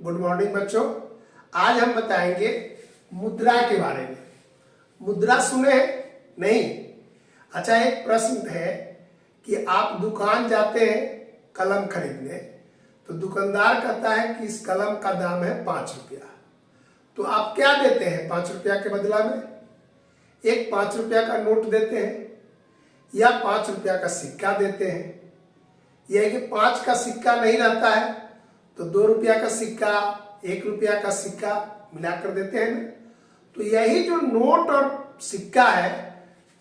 Good morning बच्चों। आज हम बताएंगे मुद्रा के बारे में। मुद्रा सुने हैं? नहीं? अच्छा, एक प्रश्न है कि आप दुकान जाते हैं कलम खरीदने, तो दुकानदार कहता है कि इस कलम का दाम है 5 रुपया। तो आप क्या देते हैं 5 रुपया के बदला में? एक 5 रुपया का नोट देते हैं या 5 रुपया का सिक्का देते हैं। यह कि 5 का सिक्का नहीं रहता है तो 2 रुपया का सिक्का, 1 रुपया का सिक्का मिलाकर देते हैं ना। तो यही जो नोट और सिक्का है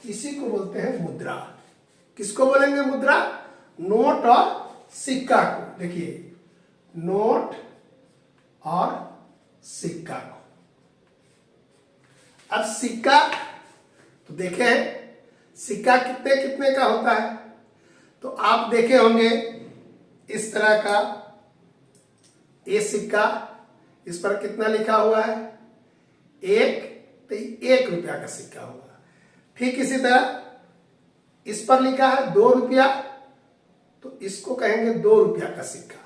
इसी को बोलते हैं मुद्रा। किसको बोलेंगे मुद्रा? नोट और सिक्का को। देखिए, नोट और सिक्का को। अब सिक्का तो देखे हैं, सिक्का कितने कितने का होता है। तो आप देखे होंगे इस तरह का ये सिक्का, इस पर कितना लिखा हुआ है? 1, तो 1 रुपया का सिक्का होगा। ठीक इसी तरह इस पर लिखा है 2 रुपया, तो इसको कहेंगे 2 रुपया का सिक्का।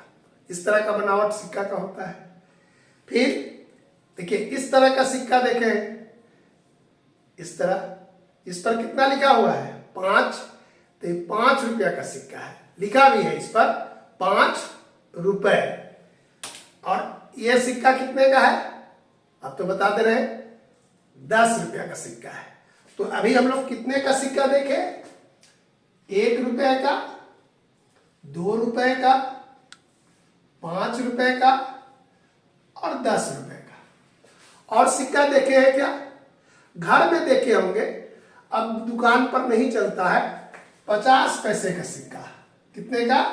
इस तरह का बनावट सिक्का का होता है। फिर देखिए, इस तरह का सिक्का देखें, इस तरह, इस पर कितना लिखा हुआ है? 5, तो 5 रुपया का सिक्का है। लिखा भी है इस पर 5 रुपए। और यह सिक्का कितने का है? अब तो बताते रहे, 10 रुपया का सिक्का है। तो अभी हम लोग कितने का सिक्का देखे? 1 रुपए का, 2 रुपए का, 5 रुपए का और 10 रुपए का। और सिक्का देखे हैं क्या? घर में देखे होंगे, अब दुकान पर नहीं चलता है। 50 पैसे का सिक्का। कितने का?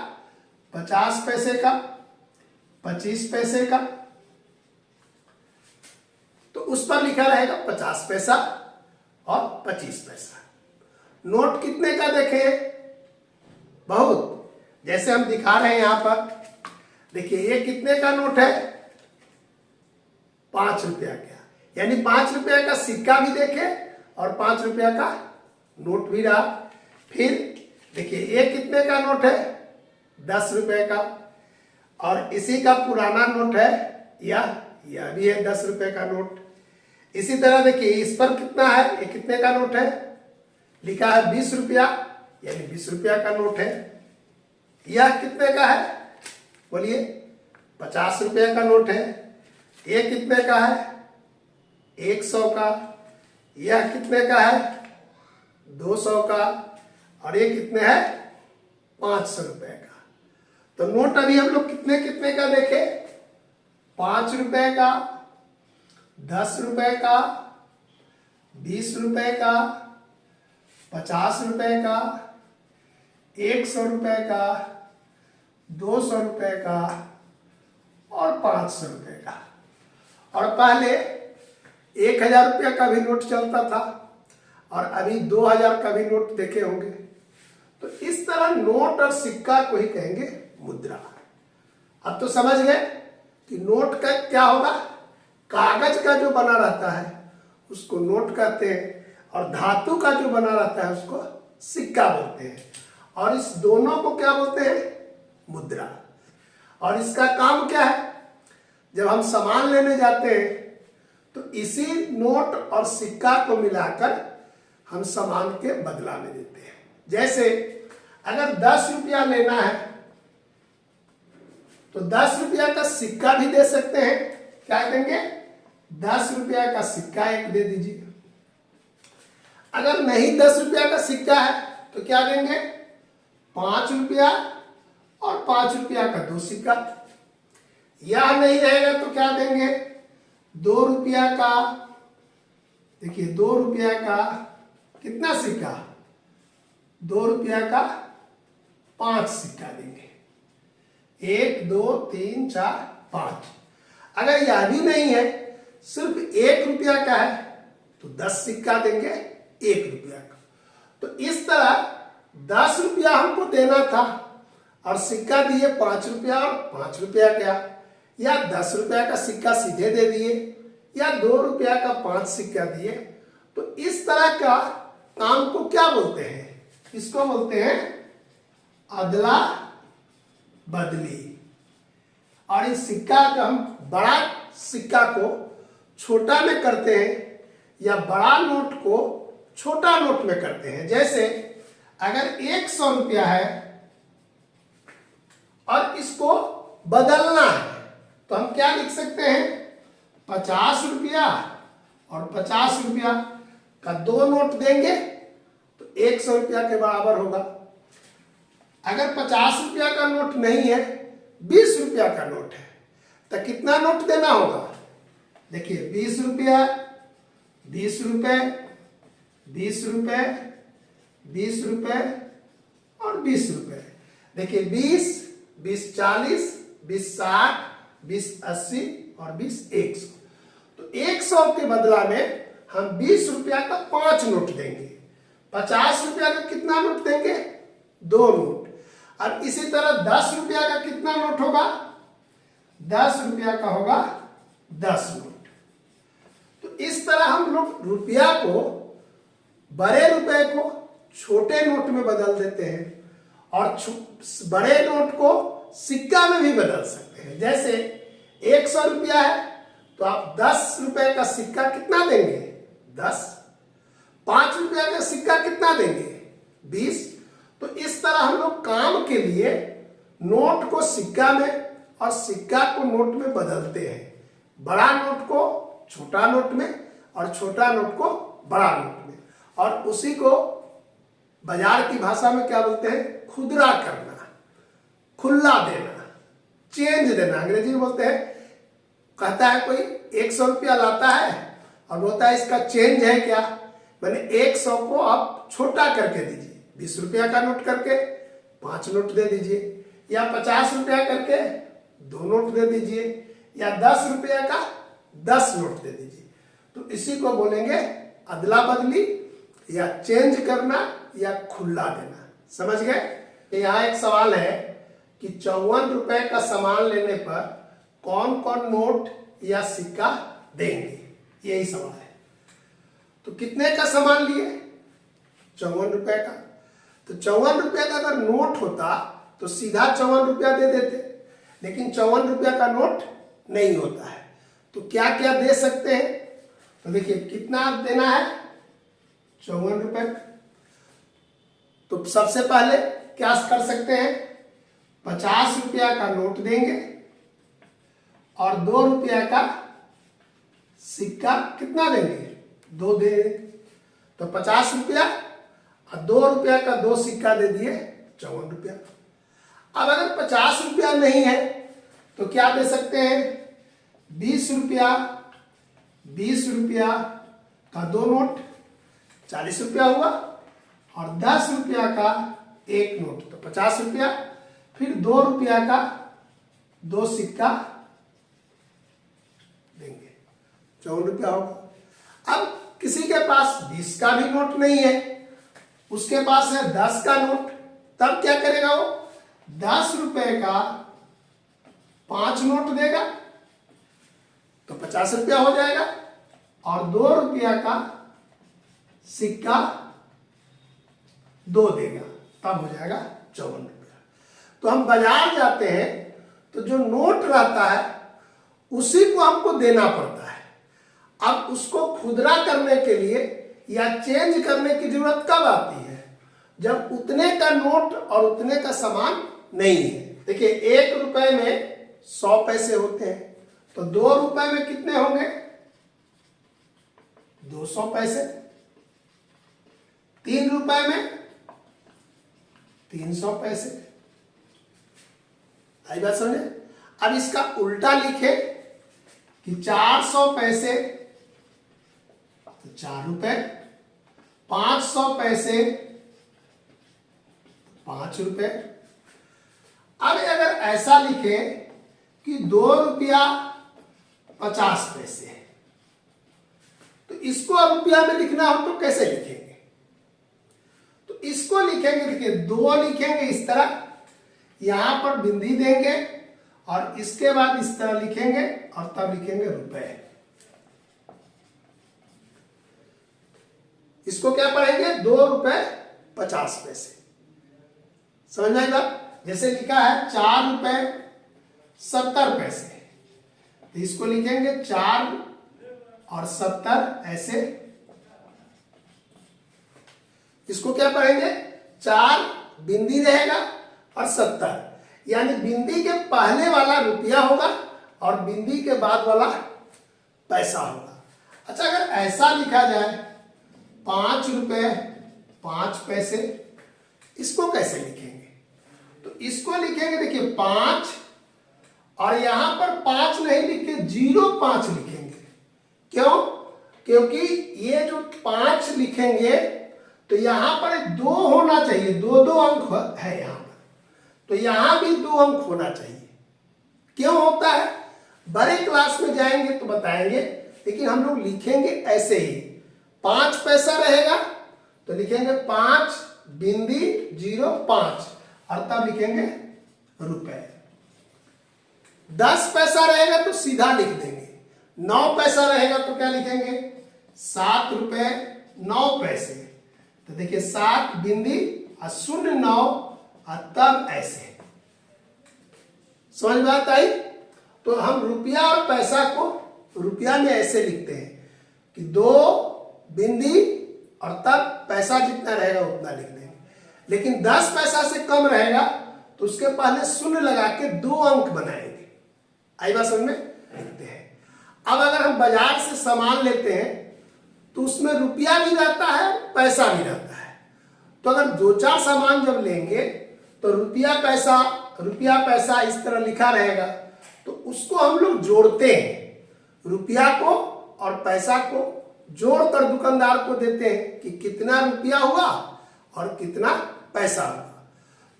50 पैसे का, 25 पैसे का। तो उस पर लिखा रहेगा 50 पैसा और 25 पैसा। नोट कितने का देखे? बहुत। जैसे हम दिखा रहे हैं यहां पर, देखिए ये कितने का नोट है? 5 रुपया का। यानी 5 रुपया का सिक्का भी देखे और 5 रुपया का नोट भी रहा। फिर देखिए ये कितने का नोट है? 10 रुपए का। और इसी का पुराना नोट है यह भी है 10 रुपए का नोट। इसी तरह देखिए इस पर कितना है? ये कितने का नोट है? लिखा है 20 रुपया, यानी 20 रुपया का नोट है। यह कितने का है? बोलिए। 50 रुपया का नोट है। ये कितने का है? 100 का। यह कितने का है? 200 का। और ये कितने है? 500 रुपए का। तो नोट अभी हम लोग कितने कितने का देखे? 5 रुपए का, 10 रुपए का, 20 रुपए का, 50 रुपए का, 100 रुपए का, 200 रुपए का और 500 रुपए का। और पहले 1000 रुपया का भी नोट चलता था और अभी 2000 का भी नोट देखे होंगे। तो इस तरह नोट और सिक्का को ही कहेंगे मुद्रा। अब तो समझ गए कि नोट का क्या होगा? कागज का जो बना रहता है उसको नोट कहते हैं, और धातु का जो बना रहता है उसको सिक्का बोलते हैं। और इस दोनों को क्या बोलते हैं? मुद्रा। और इसका काम क्या है? जब हम सामान लेने जाते हैं तो इसी नोट और सिक्का को मिलाकर हम सामान के बदला में देते हैं। जैसे अगर 10 रुपया लेना है तो 10 रुपया का सिक्का भी दे सकते हैं। क्या देंगे? 10 रुपया का सिक्का एक दे दीजिए। अगर नहीं 10 रुपया का सिक्का है तो क्या देंगे? 5 रुपया और 5 रुपया का 2 सिक्का। या नहीं रहेगा तो क्या देंगे? 2 रुपया का। देखिए 2 रुपया का कितना सिक्का? 2 रुपया का 5 सिक्का देंगे। 1, 2, 3, 4, 5। अगर यह भी नहीं है, सिर्फ 1 रुपया का है तो 10 सिक्का देंगे 1 रुपया का। तो इस तरह 10 रुपया हमको देना था और सिक्का दिए 5 रुपया और 5 रुपया का, या 10 रुपया का सिक्का सीधे दे दिए, या 2 रुपया का 5 सिक्का दिए। तो इस तरह का काम को क्या बोलते हैं? इसको बोलते हैं अदला बदली। और इस सिक्का का हम बड़ा सिक्का को छोटा में करते हैं या बड़ा नोट को छोटा नोट में करते हैं। जैसे अगर 100 रुपया है और इसको बदलना है तो हम क्या लिख सकते हैं, 50 रुपया और 50 रुपया का दो नोट देंगे तो 100 रुपया के बराबर होगा। अगर 50 रुपया का नोट नहीं है, 20 रुपया का नोट है, तो कितना नोट देना होगा? देखिए 20 रुपया, 20 रुपए, 20 रुपए, 20 रुपए और 20 रुपए। देखिए 20, 20 40, 20 60, 20 80 और 20 100। तो 100 के बदला में हम 20 रुपया का 5 नोट देंगे। 50 रुपया का कितना नोट देंगे? 2 नोट। और इसी तरह 10 रुपया का कितना नोट होगा? 10 रुपया का होगा 10 नोट। तो इस तरह हम लोग रुपया को, बड़े रुपए को छोटे नोट में बदल देते हैं और बड़े नोट को सिक्का में भी बदल सकते हैं। जैसे 100 रुपया है तो आप 10 रुपए का सिक्का कितना देंगे? 10। 5 रुपया का सिक्का कितना देंगे? 20। तो इस तरह हम लोग काम के लिए नोट को सिक्का में और सिक्का को नोट में बदलते हैं। बड़ा नोट को छोटा नोट में और छोटा नोट को बड़ा नोट में। और उसी को बाजार की भाषा में क्या बोलते हैं? खुदरा करना, खुला देना, चेंज देना। अंग्रेजी में बोलते हैं, कहता है कोई 100 रुपया लाता है और बोलता है इसका चेंज है क्या? मैंने 100 को आप छोटा करके दीजिए, 20 रुपया का नोट करके 5 नोट दे दीजिए, या 50 रुपया करके 2 नोट दे दीजिए, या 10 रुपया का 10 नोट दे दीजिए। तो इसी को बोलेंगे अदला बदली या चेंज करना या खुला देना। समझ गए? यहाँ एक सवाल है कि 54 रुपए का सामान लेने पर कौन कौन नोट या सिक्का देंगे, यही सवाल है। तो कितने का सामान लिए? 54 रुपए का। तो 54 रुपया का अगर नोट होता तो सीधा 54 रुपया दे देते, लेकिन 54 रुपया का नोट नहीं होता है। तो क्या क्या दे सकते हैं? तो देखिए कितना देना है? 54 रुपए। तो सबसे पहले क्या कर सकते हैं? 50 रुपया का नोट देंगे और 2 रुपया का सिक्का कितना देंगे? 2 दे। तो 50 रुपया और 2 रुपया का 2 सिक्का दे दिए, 54 रुपया। अब अगर 50 रुपया नहीं है तो क्या दे सकते हैं? 20 रुपया, 20 रुपया का 2 नोट, 40 रुपया हुआ, और 10 रुपया का 1 नोट, तो 50 रुपया। फिर 2 रुपया का 2 सिक्का देंगे, 54 रुपया होगा। अब किसी के पास 20 का भी नोट नहीं है, उसके पास है 10 का नोट, तब क्या करेगा वो? 10 रुपए का 5 नोट देगा तो 50 रुपया हो जाएगा, और 2 रुपया का सिक्का 2 देगा, तब हो जाएगा 54 रुपया। तो हम बाजार जाते हैं तो जो नोट रहता है उसी को हमको देना पड़ता है। अब उसको खुदरा करने के लिए या चेंज करने की जरूरत कब आती है? जब उतने का नोट और उतने का सामान नहीं है। देखिए 1 रुपए में 100 पैसे होते हैं, तो 2 रुपए में कितने होंगे? 200 पैसे। 3 रुपए में 300 पैसे। आई बात समझे? अब इसका उल्टा लिखे कि 400 पैसे तो 4 रुपए, 500 पैसे 5 रुपए। अब अगर ऐसा लिखे कि 2 रुपया 50 पैसे, तो इसको रुपया में लिखना हो तो कैसे लिखेंगे? तो इसको लिखेंगे, देखिए 2 लिखेंगे इस तरह, यहां पर बिंदी देंगे और इसके बाद इस तरह लिखेंगे और तब लिखेंगे रुपए। इसको क्या पढ़ेंगे? 2 रुपए 50 पैसे। समझ में आई बात? जैसे लिखा है 4 रुपए 70 पैसे। तो इसको लिखेंगे 4 और 70 ऐसे। इसको क्या पढ़ेंगे? 4 बिंदी रहेगा और 70, यानी बिंदी के पहले वाला रुपया होगा और बिंदी के बाद वाला पैसा होगा। अच्छा, अगर ऐसा लिखा जाए 5 रुपए 5 पैसे, इसको कैसे लिखेंगे? तो इसको लिखेंगे, देखिए 5 और यहां पर 5 नहीं लिख के 05 लिखेंगे। क्यों? क्योंकि ये जो 5 लिखेंगे तो यहां पर 2 होना चाहिए, 2 अंक है यहां पर, तो यहां भी 2 अंक होना चाहिए। क्यों होता है? बड़े क्लास में जाएंगे तो बताएंगे, लेकिन हम लोग लिखेंगे ऐसे ही। 5 पैसा रहेगा तो लिखेंगे 5 बिंदी 05 और तब लिखेंगे रुपए। 10 पैसा रहेगा तो सीधा लिख देंगे। 9 पैसा रहेगा तो क्या लिखेंगे? 7 रुपए 9 पैसे। तो देखिए 7 बिंदी और 09 और तब ऐसे। समझ में बात आई? तो हम रुपया और पैसा को रुपया में ऐसे लिखते हैं कि 2 बिंदी और तब पैसा जितना रहेगा उतना लिख देंगे। लेकिन 10 पैसा से कम रहेगा तो उसके पहले शून्य लगा के 2 अंक बनाएंगे। आई बात समझ में? लिखते हैं। अब अगर हम बाजार से सामान लेते हैं तो उसमें रुपया भी रहता है, पैसा भी रहता है। तो अगर 2-4 सामान जब लेंगे तो रुपया पैसा इस तरह लिखा रहेगा, तो उसको हम लोग जोड़ते हैं। रुपया को और पैसा को जोड़कर दुकानदार को देते हैं कि कितना रुपया हुआ और कितना पैसा हुआ।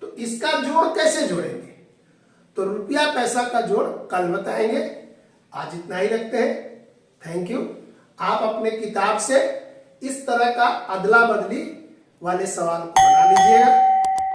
तो इसका जोड़ कैसे जोड़ेंगे? तो रुपया पैसा का जोड़ कल बताएंगे। आज इतना ही रखते हैं। Thank you. आप अपने किताब से इस तरह का अदला बदली वाले सवाल को बना लीजिएगा।